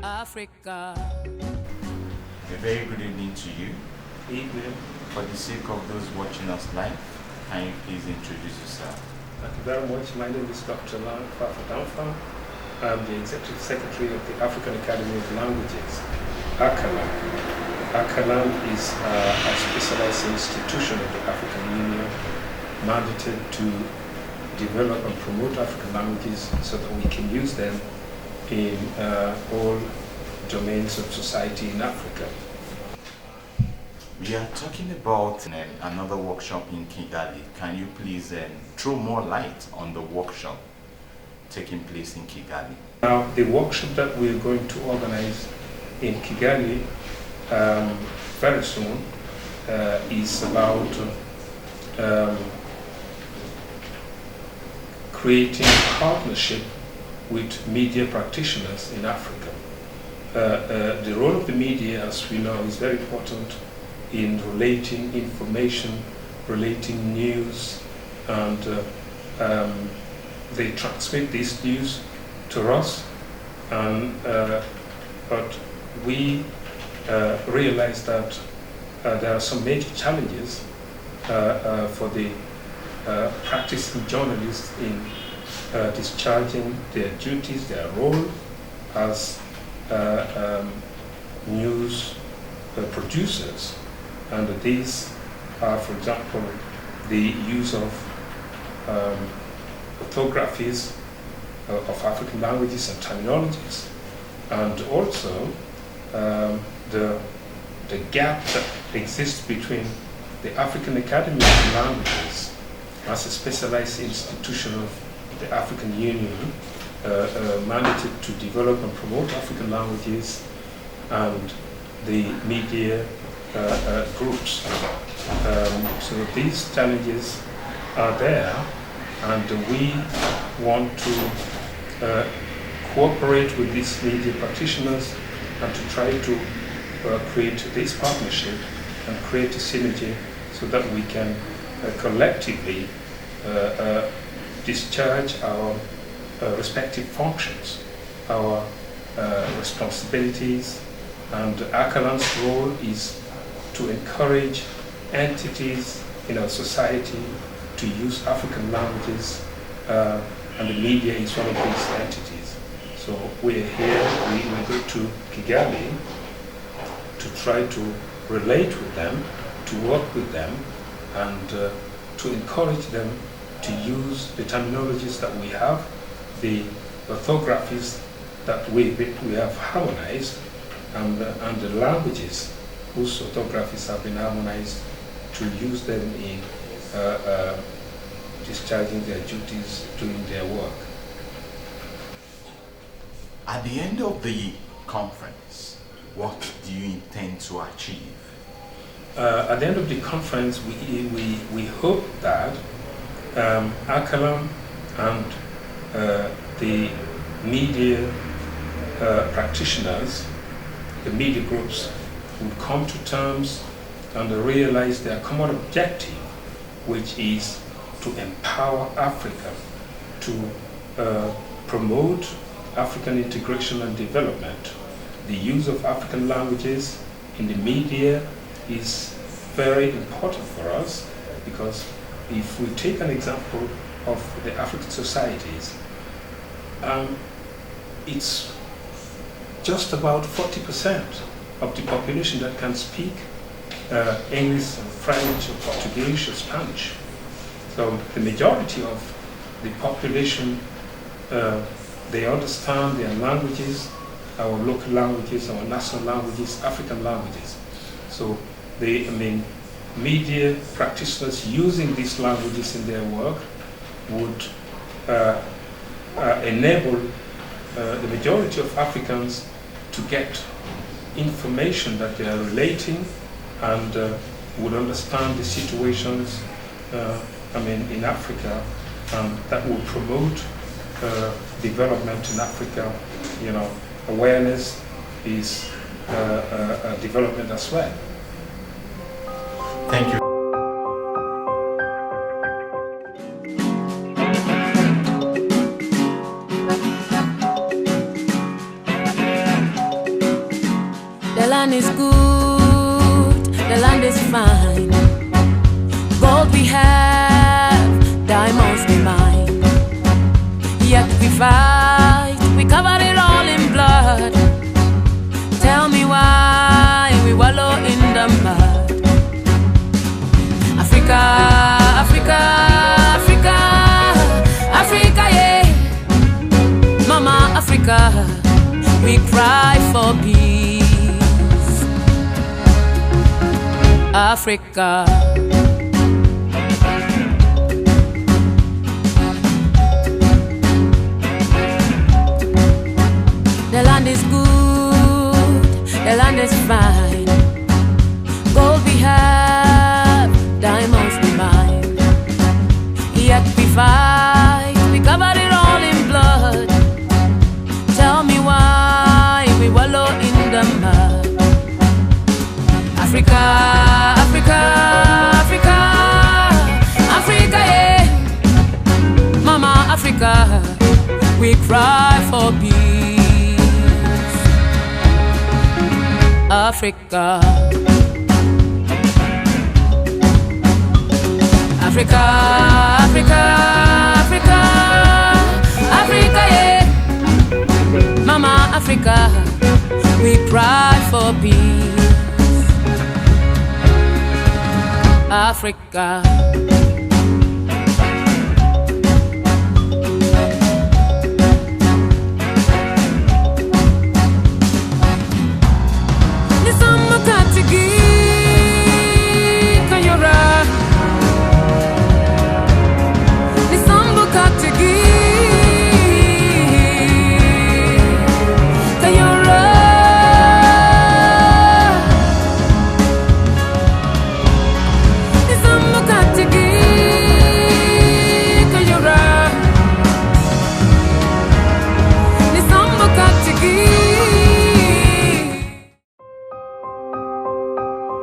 Africa. A very good evening to you. Evening. For the sake of those watching us live, can you please introduce yourself? Thank you very much. My name is Dr. Lang Fafa. I'm the Executive Secretary of the African Academy of Languages, ACALAN. ACALAN is a specialized institution of the African Union mandated to develop and promote African languages so that we can use them in all domains of society in Africa. We are talking about another workshop in Kigali. Can you please throw more light on the workshop taking place in Kigali? Now, the workshop that we're going to organize in Kigali very soon is about creating a partnership with media practitioners in Africa. The role of the media, as we know, is very important in relating information, relating news, and they transmit this news to us. But we realize that there are some major challenges for the practicing journalists in discharging their duties, their role as news producers. And these are, for example, the use of orthographies of African languages and terminologies, and also the gap that exists between the African Academy of Languages as a specialized institution of the African Union mandated to develop and promote African languages, and the media groups. So these challenges are there, and we want to cooperate with these media practitioners and to try to create this partnership and create a synergy so that we can collectively discharge our respective functions, our responsibilities. And ACALAN's role is to encourage entities in our society to use African languages, and the media is one of these entities. So we're here, we go to Kigali to try to relate with them, to work with them, and to encourage them to use the terminologies that we have, the orthographies that we have harmonized, and the languages whose orthographies have been harmonized, to use them in discharging their duties, doing their work. At the end of the conference, what do you intend to achieve? At the end of the conference, we hope that ACALAN and the media practitioners, the media groups, would come to terms and realize their common objective, which is to empower Africa, to promote African integration and development. The use of African languages in the media is very important for us, because if we take an example of the African societies, it's just about 40% of the population that can speak English, or French, or Portuguese, or Spanish. So the majority of the population, they understand their languages, our local languages, our national languages, African languages. So media practitioners using these languages in their work would enable the majority of Africans to get information that they are relating, and would understand the situations in Africa, and that will promote development in Africa. Awareness is development as well. Thank you. land is good, the land is fine. Gold we have, diamonds we mine. Yet we fight, we cover it all in blood. Tell me why we wallow in the mud. Africa, Africa, Africa, Africa, yeah. Mama Africa, we cry for peace. Africa. The land is good, the land is fine. Gold we have, diamonds we mine. Yet we fight, we cover it all in blood. Tell me why we wallow in the mud. Africa, Africa, Africa, Africa, yeah. Mama Africa, we cry for peace. Africa. Africa, Africa, Africa, Africa, yeah. Mama Africa, we cry for peace. Africa.